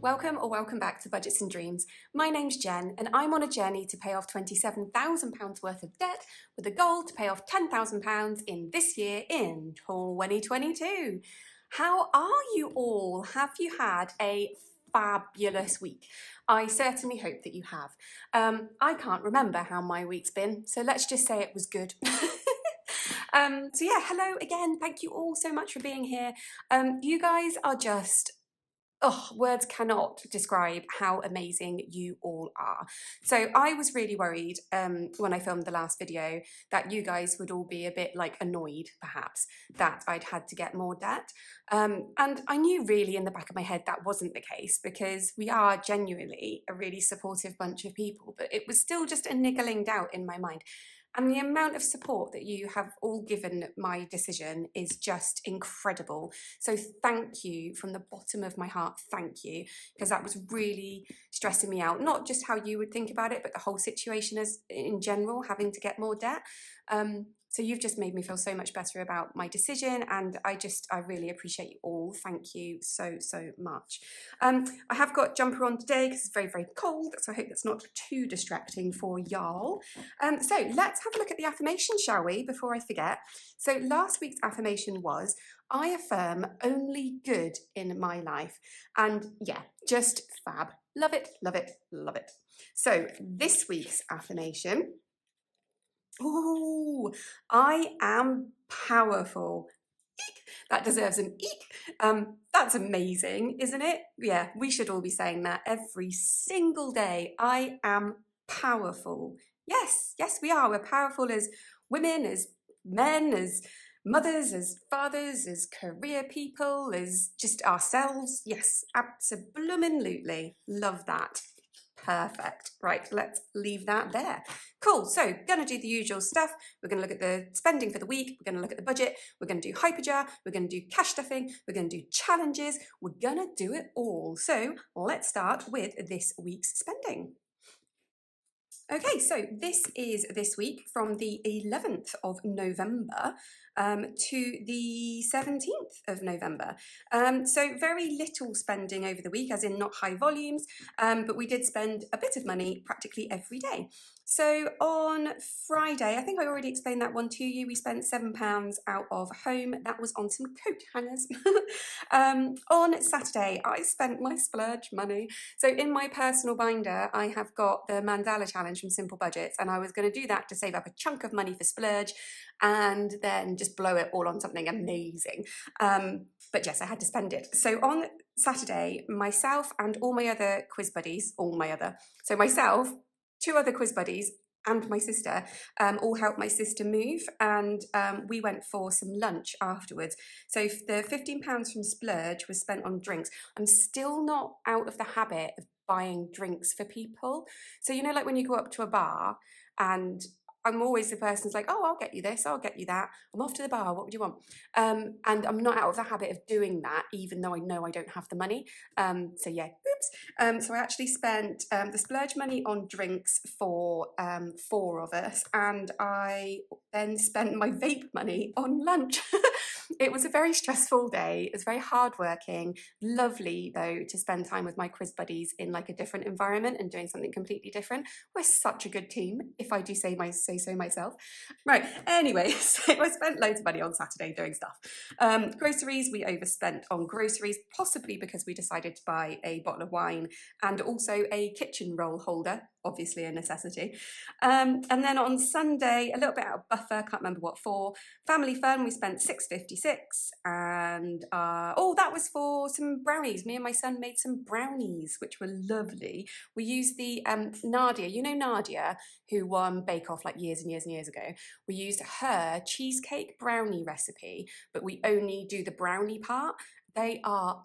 Welcome or welcome back to Budgets and Dreams. My name's Jen and I'm on a journey to pay off £27,000 worth of debt with a goal to pay off £10,000 in this year in 2022. How are you all? Have you had a fabulous week? I certainly hope that you have. I can't remember how my week's been, so let's just say it was good. So yeah, hello again. Thank you all so much for being here. You guys are just... oh, words cannot describe how amazing you all are. So I was really worried when I filmed the last video that you guys would all be a bit like annoyed, perhaps, that I'd had to get more debt. And I knew really in the back of my head that wasn't the case because we are genuinely a really supportive bunch of people, but it was still just a niggling doubt in my mind. And the amount of support that you have all given my decision is just incredible. So thank you from the bottom of my heart, thank you, because that was really stressing me out. Not just how you would think about it, but the whole situation as in general, having to get more debt. So you've just made me feel so much better about my decision, and I really appreciate you all. Thank you so much. I have got jumper on today because it's very, very cold, so I hope that's not too distracting for y'all. So let's have a look at the affirmation, shall we, before I forget. So last week's affirmation was, I affirm only good in my life. And yeah, just fab. Love it, love it, love it. So this week's affirmation, oh, I am powerful. Eek. That deserves an eek. That's amazing, isn't it? Yeah, we should all be saying that every single day. I am powerful. Yes, we are. We're powerful as women, as men, as mothers, as fathers, as career people, as just ourselves. Yes, absolutely. Love that. Perfect. Right, let's leave that there. Cool, so gonna do the usual stuff. We're gonna look at the spending for the week, we're gonna look at the budget, we're gonna do hyperjar, we're gonna do cash stuffing, we're gonna do challenges, we're gonna do it all. So let's start with this week's spending. Okay, so this is this week from the 11th of November to the 17th of November. So very little spending over the week, as in not high volumes, but we did spend a bit of money practically every day. So on Friday, I think I already explained that one to you, we spent £7 out of home. That was on some coat hangers. On Saturday, I spent my splurge money. So in my personal binder, I have got the Mandala Challenge from Simple Budgets, and I was going to do that to save up a chunk of money for splurge and then just blow it all on something amazing. But yes, I had to spend it. So on Saturday, myself and all my other quiz buddies, so myself, two other quiz buddies, and my sister all helped my sister move, and we went for some lunch afterwards. So the £15 from splurge was spent on drinks. I'm still not out of the habit of buying drinks for people. So you know, like when you go up to a bar and I'm always the person who's like, oh, I'll get you this, I'll get you that. I'm off to the bar, what would you want? And I'm not out of the habit of doing that, even though I know I don't have the money. So yeah, oops. So I actually spent the splurge money on drinks for 4 of us, and I then spent my vape money on lunch. It was a very stressful day. It was very hardworking. Lovely, though, to spend time with my quiz buddies in like a different environment and doing something completely different. We're such a good team, if I do say so myself. Right, anyway, so I spent loads of money on Saturday doing stuff. Groceries, we overspent on groceries, possibly because we decided to buy a bottle of wine and also a kitchen roll holder, obviously a necessity. And then on Sunday, a little bit out of buffer, can't remember what for. Family fun, we spent £6.56, and oh, that was for some brownies. Me and my son made some brownies, which were lovely. We used the Nadia, you know Nadia, who won Bake Off like years and years ago. We used her cheesecake brownie recipe, but we only do the brownie part. They are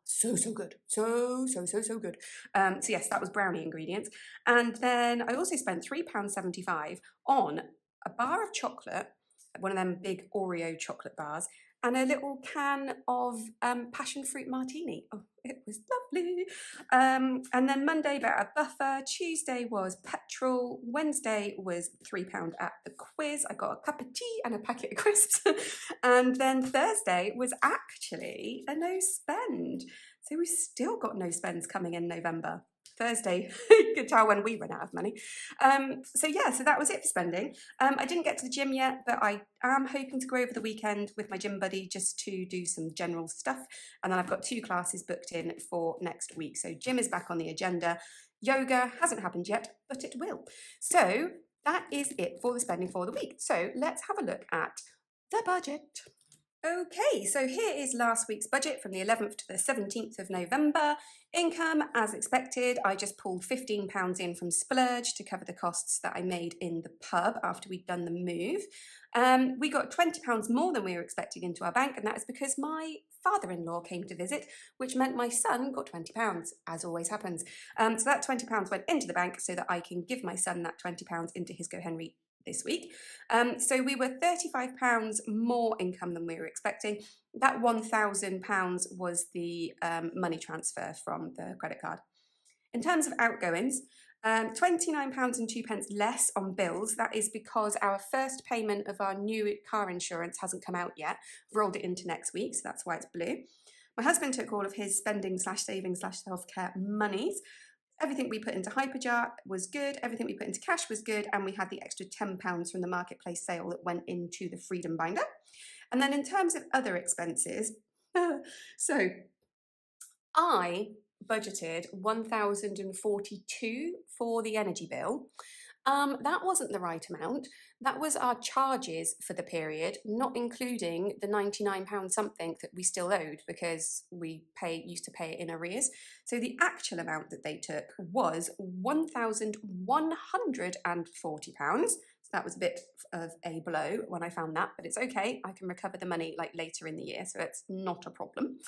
so good, so good. So yes, that was brownie ingredients. And then I also spent £3.75 on a bar of chocolate, one of them big Oreo chocolate bars, and a little can of passion fruit martini. Oh, it was lovely. And then Monday, bit of buffer. Tuesday was petrol. Wednesday was £3 at the quiz. I got a cup of tea and a packet of crisps. And then Thursday was actually a no spend. So So we've still got no spends coming in November. Thursday, you can tell when we run out of money. So yeah, so that was it for spending. I didn't get to the gym yet, but I am hoping to go over the weekend with my gym buddy just to do some general stuff. And then I've got 2 classes booked in for next week. So gym is back on the agenda. Yoga hasn't happened yet, but it will. So that is it for the spending for the week. So let's have a look at the budget. Okay, so here is last week's budget from the 11th to the 17th of November. Income, as expected, I just pulled £15 in from Splurge to cover the costs that I made in the pub after we'd done the move. We got £20 more than we were expecting into our bank, and that is because my father-in-law came to visit, which meant my son got £20, as always happens. So that £20 went into the bank so that I can give my son that £20 into his GoHenry this week. So we were £35 more income than we were expecting. That £1,000 was the money transfer from the credit card. In terms of outgoings, £29.02 less on bills. That is because our first payment of our new car insurance hasn't come out yet. Rolled it into next week, so that's why it's blue. My husband took all of his spending/saving/self-care monies. Everything we put into hyperjar was good, everything we put into cash was good, and we had the extra £10 from the marketplace sale that went into the freedom binder. And then in terms of other expenses, so I budgeted £1,042 for the energy bill. That wasn't the right amount. That was our charges for the period, not including the £99 something that we still owed because we used to pay it in arrears. So the actual amount that they took was £1,140. So that was a bit of a blow when I found that, but it's okay. I can recover the money like later in the year, so it's not a problem.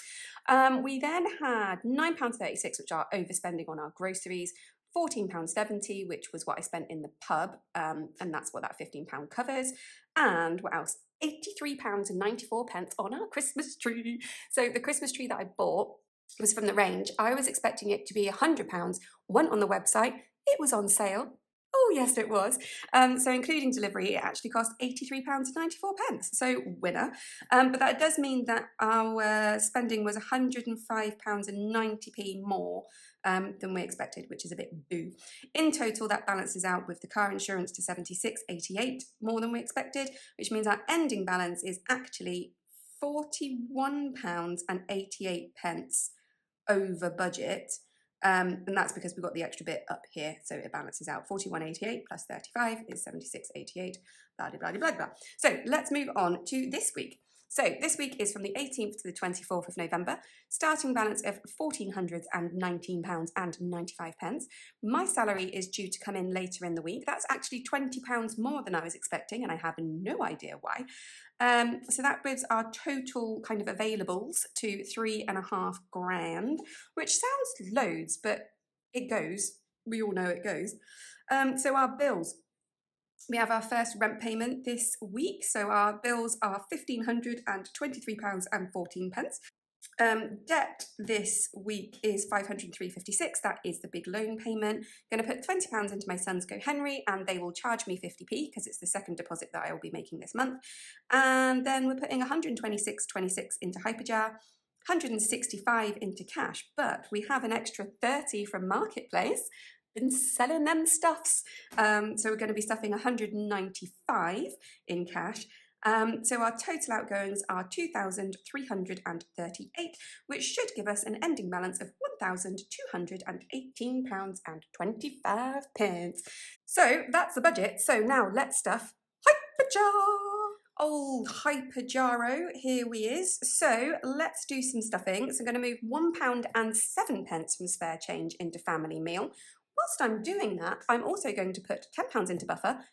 We then had £9.36, which are overspending on our groceries. £14.70, which was what I spent in the pub, and that's what that £15 covers. And what else? £83.94 on our Christmas tree. So the Christmas tree that I bought was from the range. I was expecting it to be £100, went on the website, it was on sale. Oh, yes, it was. So including delivery, it actually cost £83.94. So winner. But that does mean that our spending was £105.90 more than we expected, which is a bit boo. In total, that balances out with the car insurance to £76.88 more than we expected, which means our ending balance is actually £41.88 over budget. And that's because we've got the extra bit up here, so it balances out. 41.88 plus 35 is 76.88, blah, blah, blah, blah, blah. So let's move on to this week. So this week is from the 18th to the 24th of November, starting balance of £1,419.95. My salary is due to come in later in the week. That's actually £20 more than I was expecting, and I have no idea why. So that brings our total kind of availables to £3.5 grand, which sounds loads, but it goes. We all know it goes. So our bills. We have our first rent payment this week, so our bills are £1,523.14. Debt this week is £503.56. That is the big loan payment. Going to put £20 into my son's GoHenry, and they will charge me 50p because it's the second deposit that I will be making this month. And then we're putting £126.26 into hyperjar, £165 into cash, but we have an extra 30 from marketplace. Been selling them stuffs. So we're going to be stuffing 195 in cash. So our total outgoings are 2,338, which should give us an ending balance of £1,218.25. So that's the budget. So now let's stuff hyperjar. Old hyperjaro, here we is. So let's do some stuffing. So I'm going to move £1.07 from spare change into family meal. Whilst I'm doing that, I'm also going to put £10 into buffer,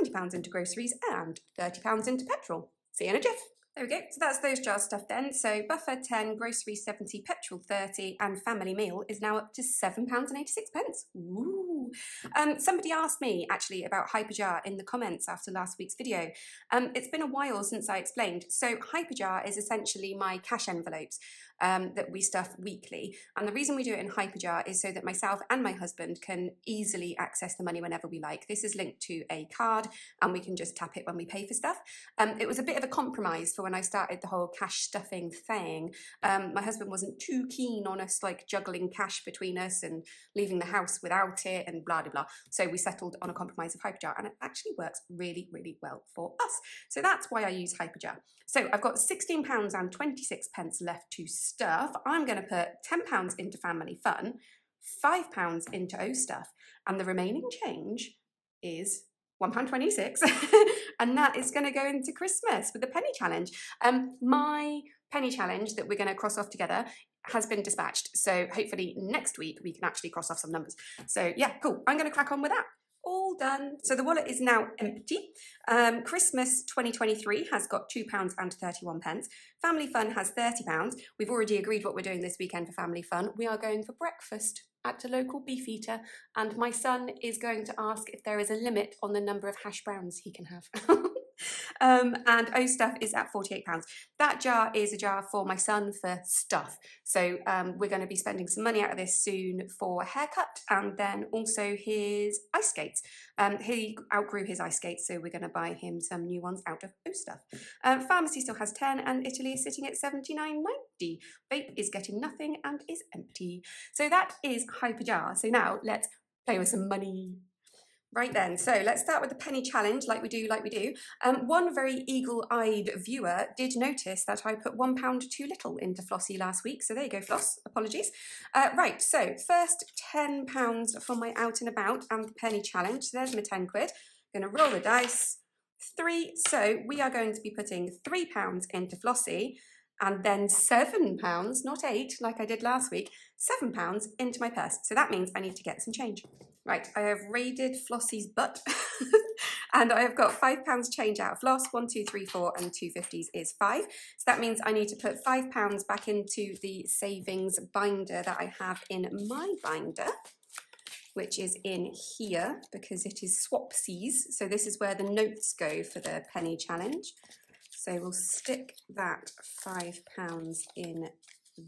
£70 into groceries, and £30 into petrol. See you in a jiff. There we go. So that's those jar stuff then. So buffer 10, groceries 70, petrol 30, and family meal is now up to £7.86. Ooh. Somebody asked me actually about hyperjar in the comments after last week's video. It's been a while since I explained. So hyperjar is essentially my cash envelopes that we stuff weekly. And the reason we do it in hyperjar is so that myself and my husband can easily access the money whenever we like. This is linked to a card and we can just tap it when we pay for stuff. It was a bit of a compromise for when I started the whole cash stuffing thing, my husband wasn't too keen on us like juggling cash between us and leaving the house without it and blah, blah, blah. So we settled on a compromise of hyperjar, and it actually works really, really well for us. So that's why I use hyperjar. So I've got £16.26 left to stuff. I'm going to put £10 into family fun, £5 into O stuff, and the remaining change is £1.26 and that is going to go into Christmas with the penny challenge. My penny challenge that we're going to cross off together has been dispatched, so hopefully next week we can actually cross off some numbers. So yeah, cool, I'm going to crack on with that. All done. So the wallet is now empty. Christmas 2023 has got £2.31. Family Fun has £30. We've already agreed what we're doing this weekend for Family Fun. We are going for breakfast at a local beefeater, and my son is going to ask if there is a limit on the number of hash browns he can have. And O Stuff is at £48. That jar is a jar for my son for stuff. So we're going to be spending some money out of this soon for a haircut and then also his ice skates. He outgrew his ice skates, so we're going to buy him some new ones out of O Stuff. Pharmacy still has 10 and Italy is sitting at 79.90. Vape is getting nothing and is empty. So that is hyperjar. So now let's play with some money. Right then, so let's start with the penny challenge, like we do. One very eagle-eyed viewer did notice that I put £1 too little into Flossie last week, so there you go, Floss, apologies. Right, so first £10 for my out and about and the penny challenge, so there's my 10 quid. I'm gonna roll the dice, 3, so we are going to be putting £3 into Flossie, and then £7, not 8 like I did last week, £7 into my purse. So that means I need to get some change. Right, I have raided Flossie's butt and I have got £5 change out of Floss. 1, 2, 3, 4 and 2 50s is 5. So that means I need to put £5 back into the savings binder that I have in my binder, which is in here because it is Swapsies. So this is where the notes go for the penny challenge. So we'll stick that £5 in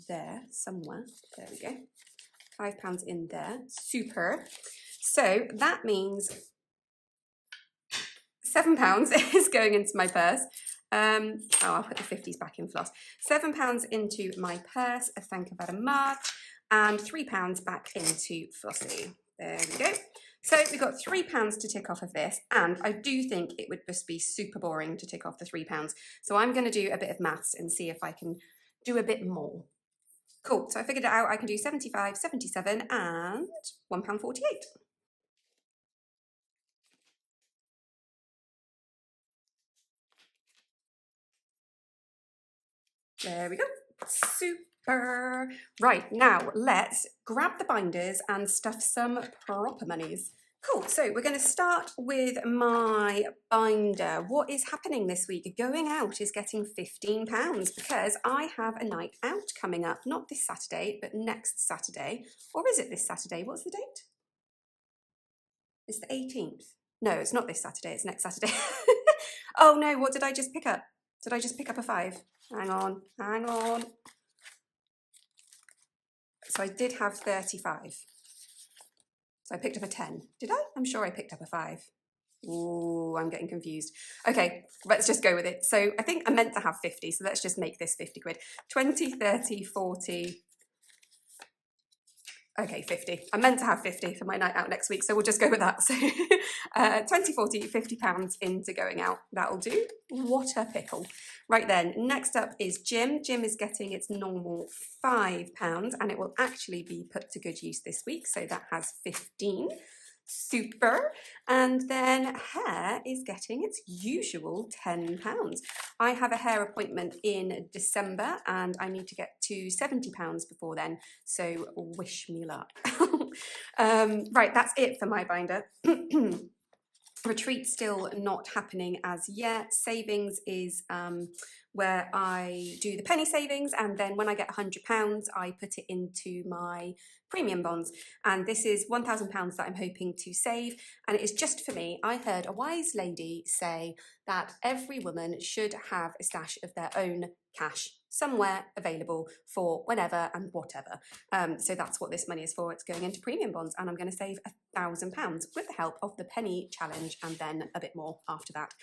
there somewhere. There we go. £5 in there. Super. So that means £7 is going into my purse. I'll put the 50s back in Floss. £7 into my purse. Thank you very much. And £3 back into Flossie. There we go. So we've got £3 to tick off of this, and I do think it would just be super boring to tick off the £3. So I'm going to do a bit of maths and see if I can do a bit more. Cool, so I figured it out. I can do 75, 77 and £1.48. There we go. Super. Right, now let's grab the binders and stuff some proper monies. Cool, so we're going to start with my binder. What is happening this week? Going out is getting £15 because I have a night out coming up. Not this Saturday, but next Saturday. Or is it this Saturday? What's the date? It's the 18th. No, it's not this Saturday, it's next Saturday. Oh no, what did I just pick up? Did I just pick up a 5? Hang on. So I did have 35. So I picked up a 10. Did I? I'm sure I picked up a 5. Ooh, I'm getting confused. Okay, let's just go with it. So I think I meant to have 50, so let's just make this 50 quid. 20, 30, 40. Okay, 50. I meant to have 50 for my night out next week, so we'll just go with that. So 20, 40, £50 into going out. That'll do. What a pickle. Right then, next up is Jim. Jim is getting its normal £5, and it will actually be put to good use this week, so that has 15. Super. And then hair is getting its usual £10. I have a hair appointment in December and I need to get to £70 before then, so wish me luck. Right, that's it for my binder. Retreat still not happening as yet. Savings is where I do the penny savings, and then when I get £100 I put it into my premium bonds, and this is £1,000 that I'm hoping to save, and it is just for me. I heard a wise lady say that every woman should have a stash of their own cash somewhere available for whenever and whatever. So that's what this money is for. It's going into premium bonds, and I'm going to save £1,000 with the help of the penny challenge and then a bit more after that.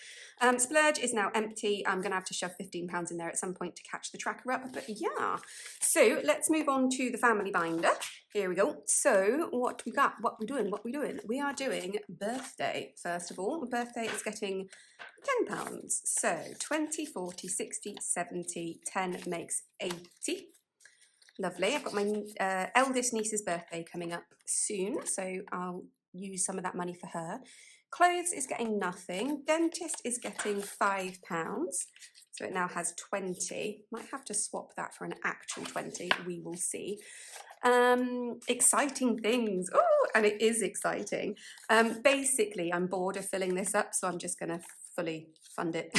Splurge is now empty. I'm going to have to shove £15 in there at some point to catch the tracker up, but yeah. So let's move on to the family binder. Here we go. So what we got? What we doing? We are doing birthday, first of all. Birthday is getting £10. So 20, 40, 60, 70, 10 makes 80. Lovely. I've got my eldest niece's birthday coming up soon, so I'll use some of that money for her. Clothes is getting nothing. Dentist is getting £5. So it now has 20. Might have to swap that for an actual 20. We will see. Exciting things. Oh, and it is exciting. Basically, I'm bored of filling this up, so I'm just going to fully fund it.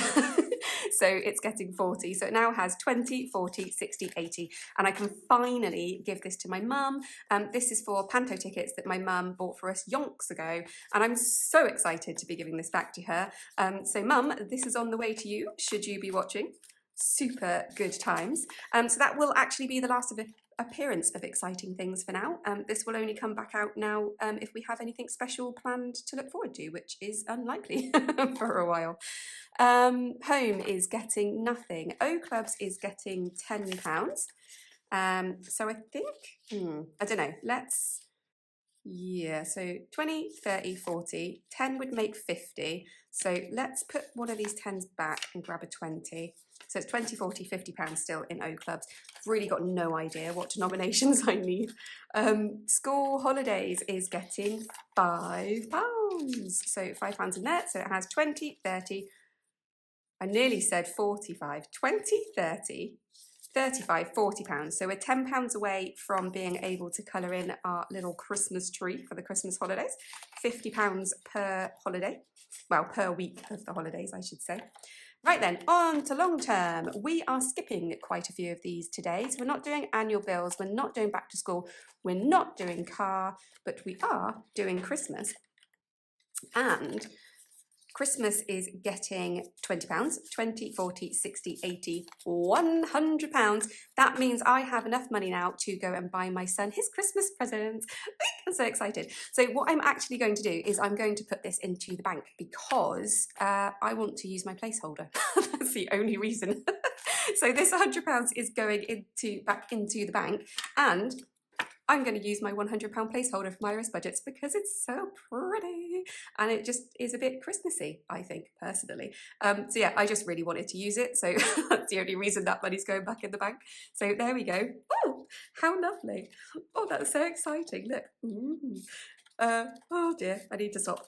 So it's getting 40. So it now has 20, 40, 60, 80. And I can finally give this to my mum. This is for Panto tickets that my mum bought for us yonks ago. And I'm so excited to be giving this back to her. So mum, this is on the way to you, should you be watching. Super good times. So that will actually be the last of appearance of exciting things for now. This will only come back out now if we have anything special planned to look forward to, which is unlikely for a while. Home is getting nothing. O Clubs is getting £10. So I think, I don't know, yeah, so 20, 30, 40, 10 would make 50. So let's put one of these 10s back and grab a 20. So it's 20, 40, £50 still in O Clubs. I've really got no idea what denominations I need. School holidays is getting £5. So £5 in there. So it has 20, 30. I nearly said 45. 20, 30. 35, £40. So we're £10 away from being able to colour in our little Christmas tree for the Christmas holidays. £50 per holiday. Well, per week of the holidays, I should say. Right then, on to long term. We are skipping quite a few of these today. So we're not doing annual bills, we're not doing back to school, we're not doing car, but we are doing Christmas. And Christmas is getting £20, 20, 40, 60, 80, £100. That means I have enough money now to go and buy my son his Christmas presents. I'm so excited. So what I'm actually going to do is I'm going to put this into the bank because I want to use my placeholder. That's the only reason. So this £100 is going back into the bank, and I'm going to use my £100 placeholder for my Iris budgets because it's so pretty and it just is a bit Christmassy, I think, personally. So yeah, I just really wanted to use it. So that's the only reason that money's going back in the bank. So there we go. Oh, how lovely. Oh, that's so exciting. Look. Oh dear, I need to stop.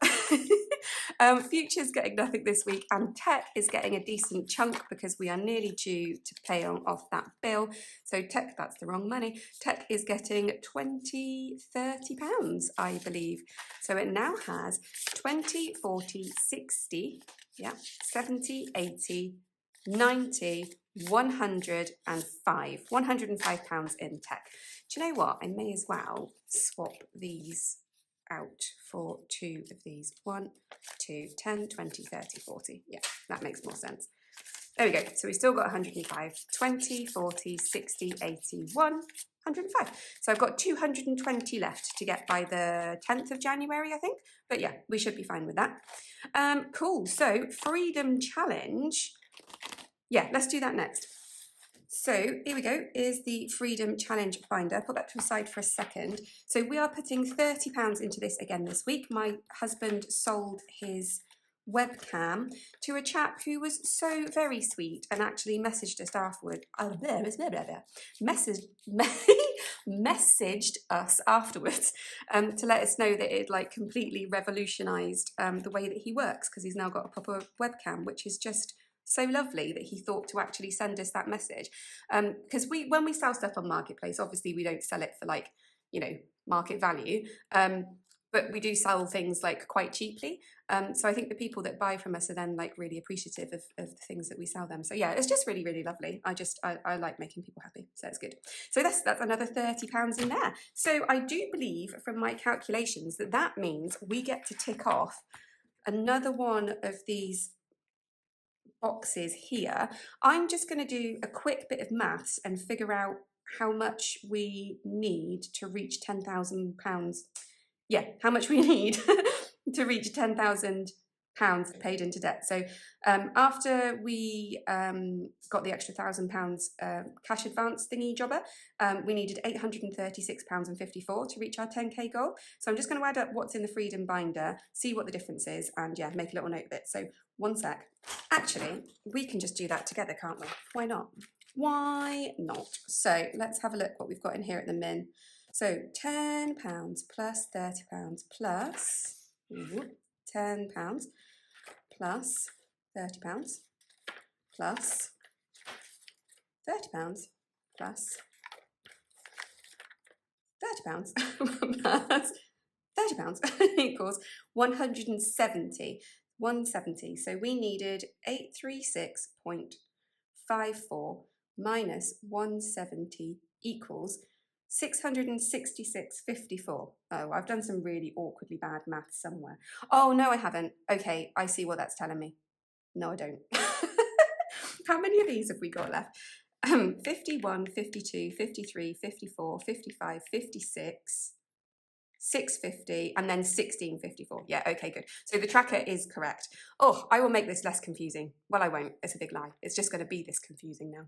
Future's getting nothing this week, and Tech is getting a decent chunk because we are nearly due to pay off that bill. So Tech, that's the wrong money. Tech is getting 20, £30, I believe. So it now has 20, 40, 60, yeah, 70, 80, 90, 105. £105 in Tech. Do you know what? I may as well swap these out for two of these. 1, 2, 10, 20, 30, 40. Yeah, that makes more sense. There we go. So we've still got 105. 20, 40, 60, 81, 105. So I've got 220 left to get by the 10th of January, I think. But yeah, we should be fine with that. Cool. So Freedom Challenge. Yeah, let's do that next. So here we go, is the Freedom Challenge binder. Put that to the side for a second. So we are putting £30 into this again this week. My husband sold his webcam to a chap who was so very sweet and actually messaged us afterward. Messaged us afterwards to let us know that it like completely revolutionised the way that he works, because he's now got a proper webcam, which is just so lovely that he thought to actually send us that message. Because when we sell stuff on Marketplace, obviously we don't sell it for like, you know, market value. But but we do sell things like quite cheaply. So I think the people that buy from us are then like really appreciative of the things that we sell them. So yeah, it's just really, really lovely. I like making people happy, so it's good. So that's another £30 in there. So I do believe from my calculations that means we get to tick off another one of these boxes here. I'm just going to do a quick bit of maths and figure out how much we need to reach £10,000. Yeah, how much we need to reach £10,000 paid into debt. So after we got the extra £1,000 cash advance thingy jobber, we needed £836.54 to reach our 10k goal. So I'm just going to add up what's in the freedom binder, see what the difference is, and yeah, make a little note of it. So one sec. Actually, we can just do that together, can't we? Why not? Why not? So let's have a look what we've got in here at the min. So £10 plus £30 plus £10 plus £30 plus £30 plus £30 plus £30 equals 170. 170. So we needed 836.54 minus 170 equals 666.54. Oh, I've done some really awkwardly bad maths somewhere. Oh, no, I haven't. Okay, I see what that's telling me. No, I don't. How many of these have we got left? 51, 52, 53, 54, 55, 56, 650, and then 1654. Yeah, okay, good. So the tracker is correct. Oh, I will make this less confusing. Well, I won't. It's a big lie. It's just going to be this confusing now.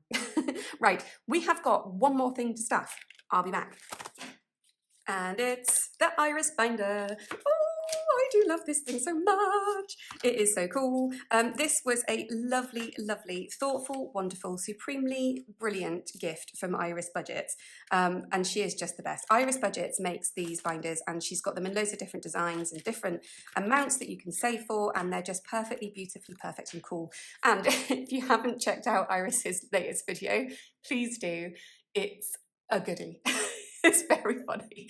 Right, we have got one more thing to stuff. I'll be back. And it's the iris binder. Oh, I do love this thing so much. It is so cool. This was a lovely, lovely, thoughtful, wonderful, supremely brilliant gift from Iris Budgets. And she is just the best. Iris Budgets makes these binders and she's got them in loads of different designs and different amounts that you can save for, and they're just perfectly, beautifully perfect and cool. And if you haven't checked out Iris's latest video, please do. It's a goodie. It's very funny.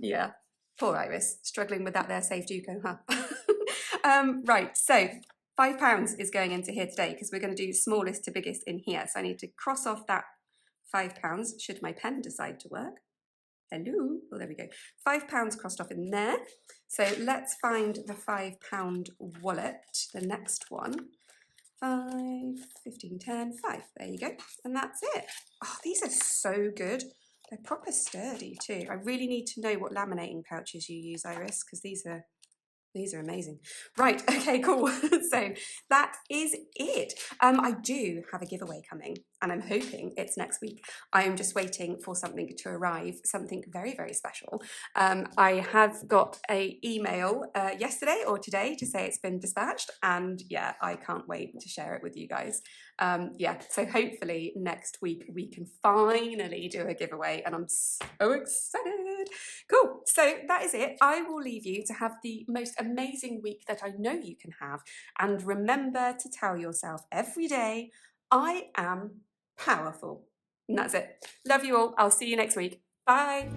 Yeah, poor Iris, struggling with that there Save Duco, huh? Right, so £5 is going into here today because we're going to do smallest to biggest in here. So I need to cross off that £5 should my pen decide to work. Hello, oh, there we go. £5 crossed off in there. So let's find the £5 wallet, the next one. 5, 15, 10, 5. There you go. And that's it. Oh, these are so good. They're proper sturdy too. I really need to know what laminating pouches you use, Iris, because these are amazing. Right, okay, cool. So that is it. I do have a giveaway coming and I'm hoping it's next week. I am just waiting for something to arrive, something very, very special. I have got an email yesterday or today to say it's been dispatched, and yeah, I can't wait to share it with you guys. Yeah, so hopefully next week we can finally do a giveaway and I'm so excited. Cool, so that is it. I will leave you to have the most amazing week that I know you can have, and remember to tell yourself every day, I am powerful. And that's it. Love you all. I'll see you next week. Bye.